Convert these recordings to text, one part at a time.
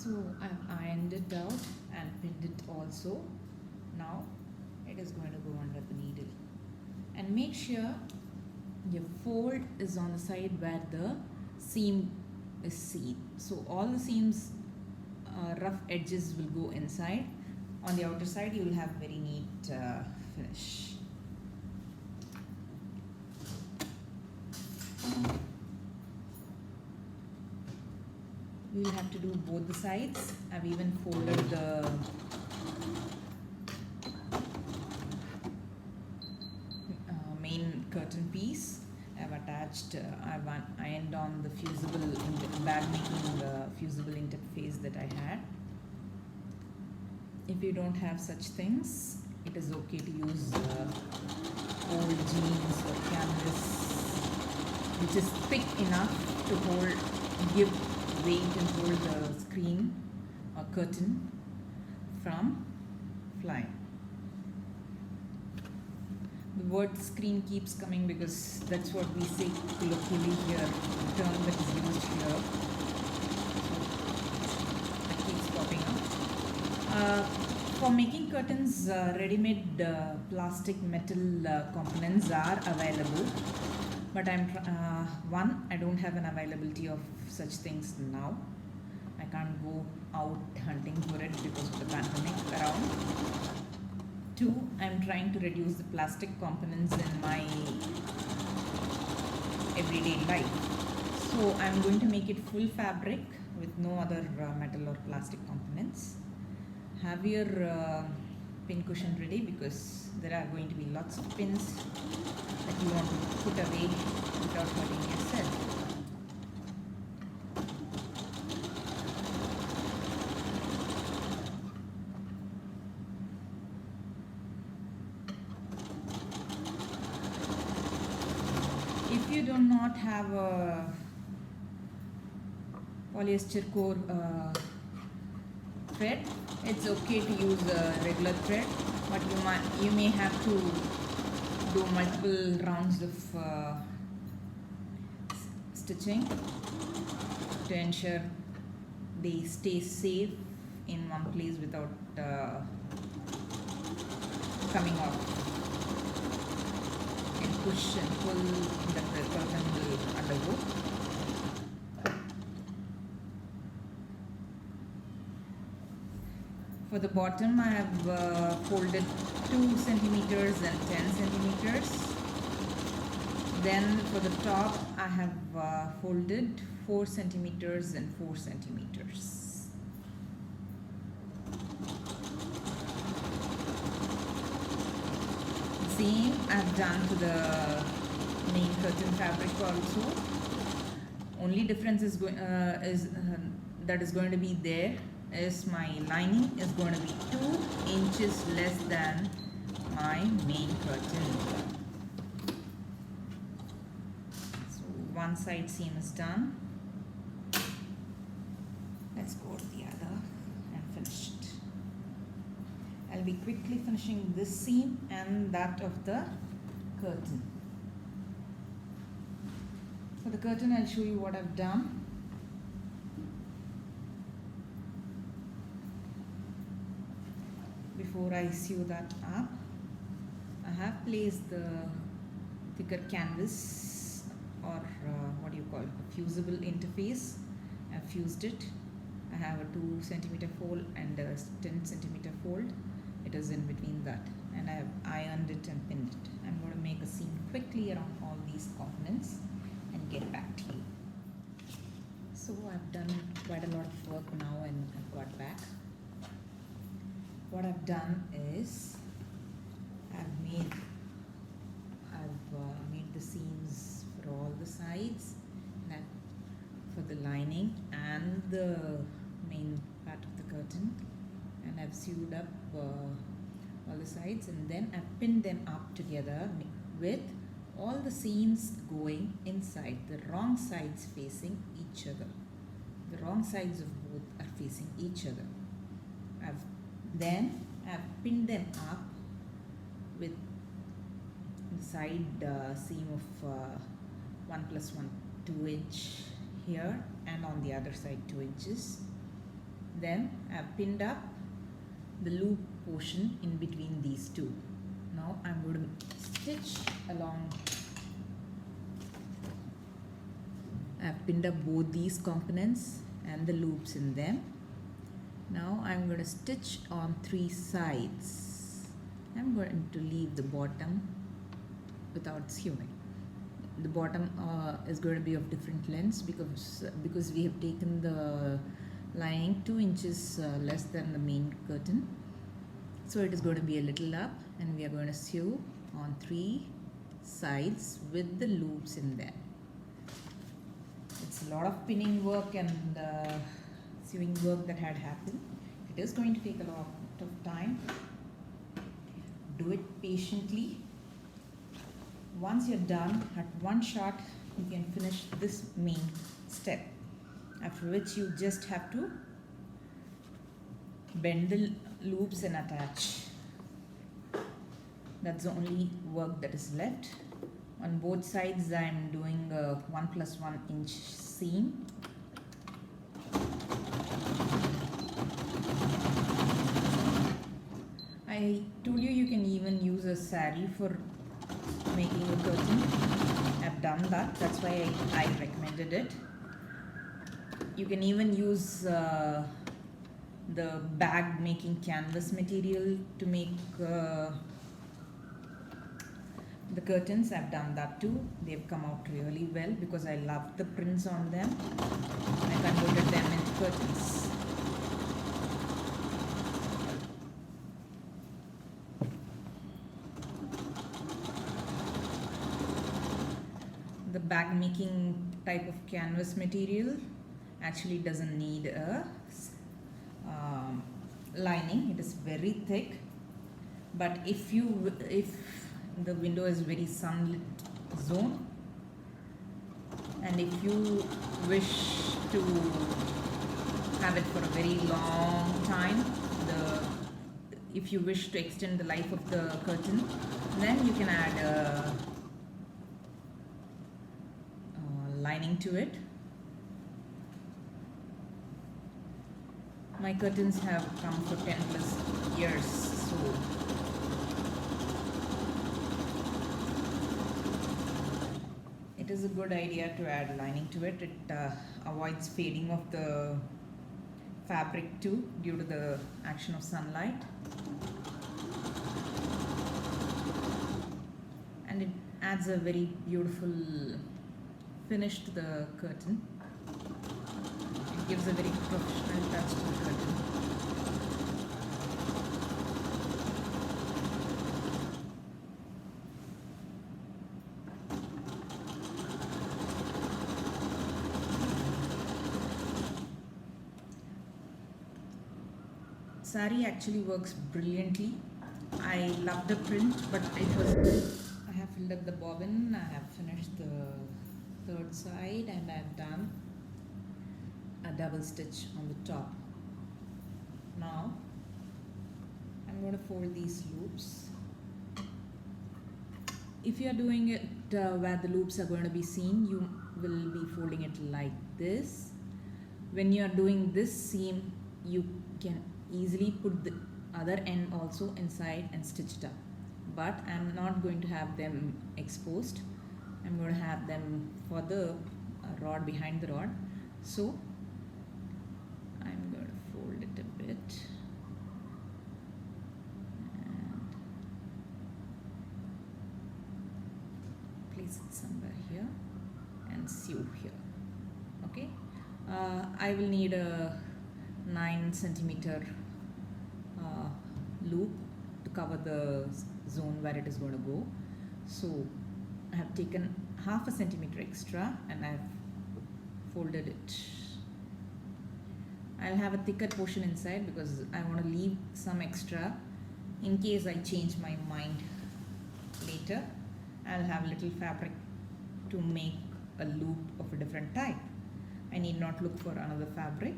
So I've ironed it out and pinned it also. Now it is going to go under the needle. And make sure your fold is on the side where the seam is seen. So all the seams, rough edges will go inside. On the outer side you will have very neat finish. We will have to do both the sides. I've even folded the main curtain piece. I've attached, I've ironed on the fusible bag making fusible interface that I had. If you don't have such things, it is okay to use old jeans or canvas, which is thick enough to give weight and hold the screen or curtain from flying. The word screen keeps coming because that's what we say colloquially here, the term that is used here. So it keeps popping up. For making curtains, ready-made plastic metal components are available. But I don't have an availability of such things now. I can't go out hunting for it because of the pandemic around. 2, I'm trying to reduce the plastic components in my everyday life. So I'm going to make it full fabric with no other metal or plastic components. Have your pin cushion ready because there are going to be lots of pins that you want to put away without hurting yourself. If you do not have a polyester core thread, it's okay to use a regular thread, but you may have to do multiple rounds of stitching to ensure they stay safe in one place without coming off. And push and pull that the curtain will undergo. For the bottom, I have folded 2 centimeters and 10 centimeters. Then for the top, I have folded 4 centimeters and 4 centimeters. Same I've done to the main curtain fabric also. Only difference is that is going to be there is my lining is going to be 2 inches less than my main curtain. So one side seam is done. Let's go to the other and finish it. I'll be quickly finishing this seam and that of the curtain. For the curtain, I'll show you what I've done. Before I sew that up, I have placed the thicker canvas or what do you call it, a fusible interface. I've fused it. I have a 2 centimeter fold and a 10 centimeter fold. It is in between that, and I have ironed it and pinned it. I'm going to make a seam quickly around all these components and get back to you. So I've done quite a lot of work now and I've got back. What I've done is I've made the seams for all the sides, and for the lining and the main part of the curtain, and I've sewed up all the sides, and then I've pinned them up together with all the seams going inside, the wrong sides facing each other. The wrong sides of both are facing each other. Then I've pinned them up with the side seam of 1 + 1, 2 inch here, and on the other side 2 inches. Then I've pinned up the loop portion in between these two. Now I'm going to stitch along. I've pinned up both these components and the loops in them. Now I'm going to stitch on 3 sides. I'm going to leave the bottom without sewing. The bottom is going to be of different lengths because we have taken the lining 2 inches less than the main curtain. So it is going to be a little up, and we are going to sew on 3 sides with the loops in there. It's a lot of pinning work and sewing work that had happened. It is going to take a lot of time. Do it patiently. Once you're done, at one shot, you can finish this main step. After which you just have to bend the loops and attach. That's the only work that is left. On both sides I am doing a 1 + 1 inch seam. I told you can even use a sari for making a curtain. I've done that. That's why I recommended it. You can even use the bag making canvas material to make the curtains. I've done that too. They've come out really well because I love the prints on them. I converted them into curtains. The bag making type of canvas material actually doesn't need a lining. It is very thick, but if the window is very sunlit zone, and if you wish to have it for a very long time, if you wish to extend the life of the curtain, then you can add a lining to it. My curtains have come for 10+ years, so it is a good idea to add lining to it. It avoids fading of the fabric too due to the action of sunlight, and it adds a very beautiful finish to the curtain. It gives a very professional touch to the curtain. Sari actually works brilliantly. I love the print, but I have filled up the bobbin. I have finished the 3rd side, and I have done a double stitch on the top. Now I'm going to fold these loops. If you are doing it where the loops are going to be seen, you will be folding it like this. When you are doing this seam, you can easily put the other end also inside and stitch it up, but I'm not going to have them exposed. I'm going to have them for the rod, behind the rod. So I'm going to fold it a bit and place it somewhere here and sew here. Okay, I will need a 9 centimeter loop to cover the zone where it is going to go. So I have taken ½ centimeter extra and I have folded it. I'll have a thicker portion inside because I want to leave some extra in case I change my mind later. I'll have little fabric to make a loop of a different type. I need not look for another fabric.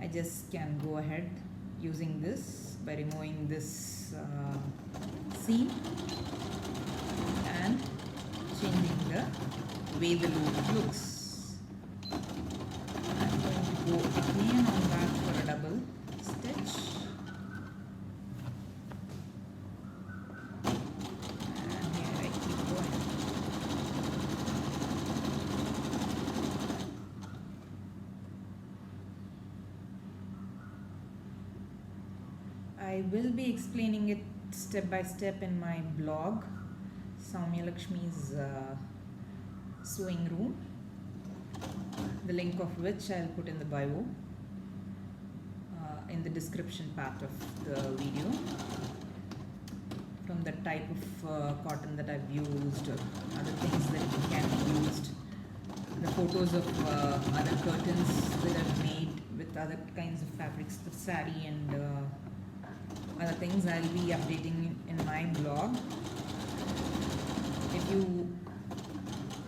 I just can go ahead using this by removing this seam and changing the way the loop looks. I'm going to go again on that for a double. I will be explaining it step by step in my blog, Soumya Lakshmi's sewing room, the link of which I'll put in the bio, in the description part of the video, from the type of cotton that I've used, other things that can be used, the photos of other curtains that I've made with other kinds of fabrics, the saree and other things I'll be updating in my blog. If you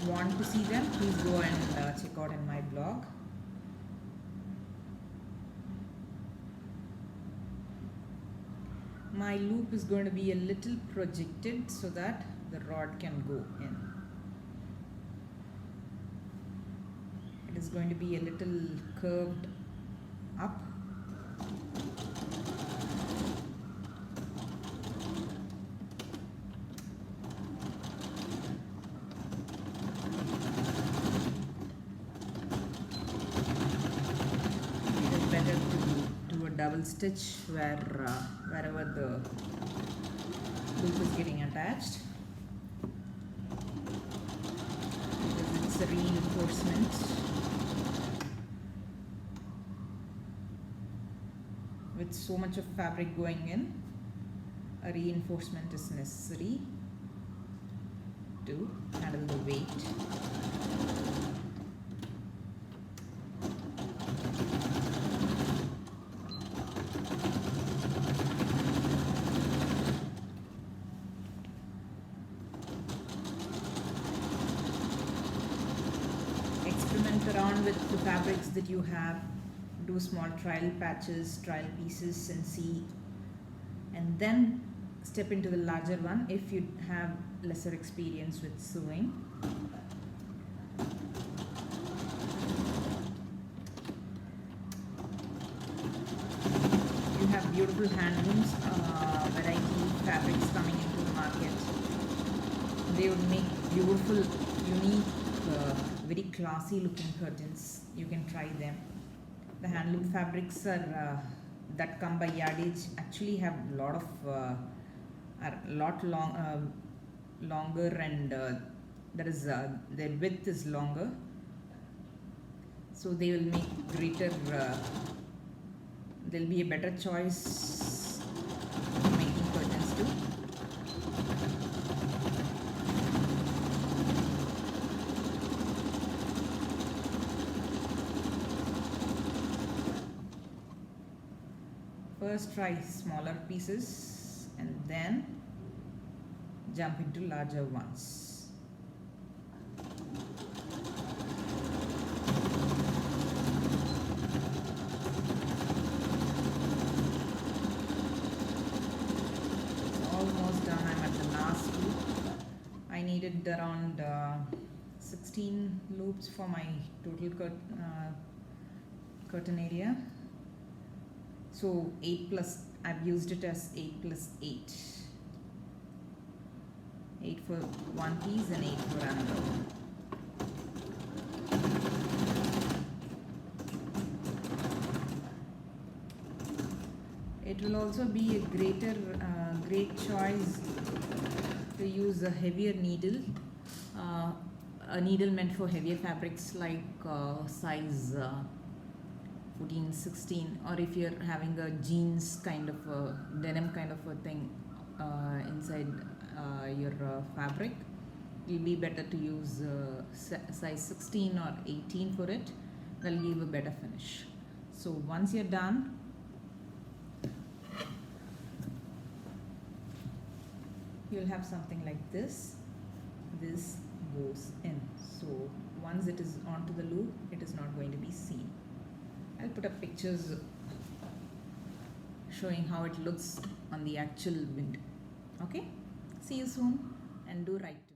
want to see them, please go and check out in my blog. My loop is going to be a little projected so that the rod can go in. It is going to be a little curved up. It is better to do a double stitch wherever the loop is getting attached, because it's a reinforcement. With so much of fabric going in, a reinforcement is necessary to handle the weight. Experiment around with the fabrics that you have. Do small trial patches, trial pieces and see, and then step into the larger one if you have lesser experience with sewing. You have beautiful handlooms, variety fabrics coming into the market. They would make beautiful, unique, very classy looking curtains. You can try them. The handloom fabrics are that come by yardage actually have a lot of longer, and that is their width is longer, so they will make greater. There'll be a better choice for making curtains too. First try smaller pieces and then jump into larger ones. It's almost done. I'm at the last loop. I needed around 16 loops for my total curtain area. So 8 plus, I've used it as 8 plus 8. 8 for one piece and 8 for another. It will also be a great choice to use a heavier needle, a needle meant for heavier fabrics like size 14, 16, or if you're having a jeans kind of a denim kind of a thing inside your fabric, it'll be better to use size 16 or 18 for it. That'll give a better finish. So once you're done, you'll have something like this. This goes in. So once it is onto the loop, it is not going to be seen. I'll put up pictures showing how it looks on the actual wind. Okay, see you soon, and do write.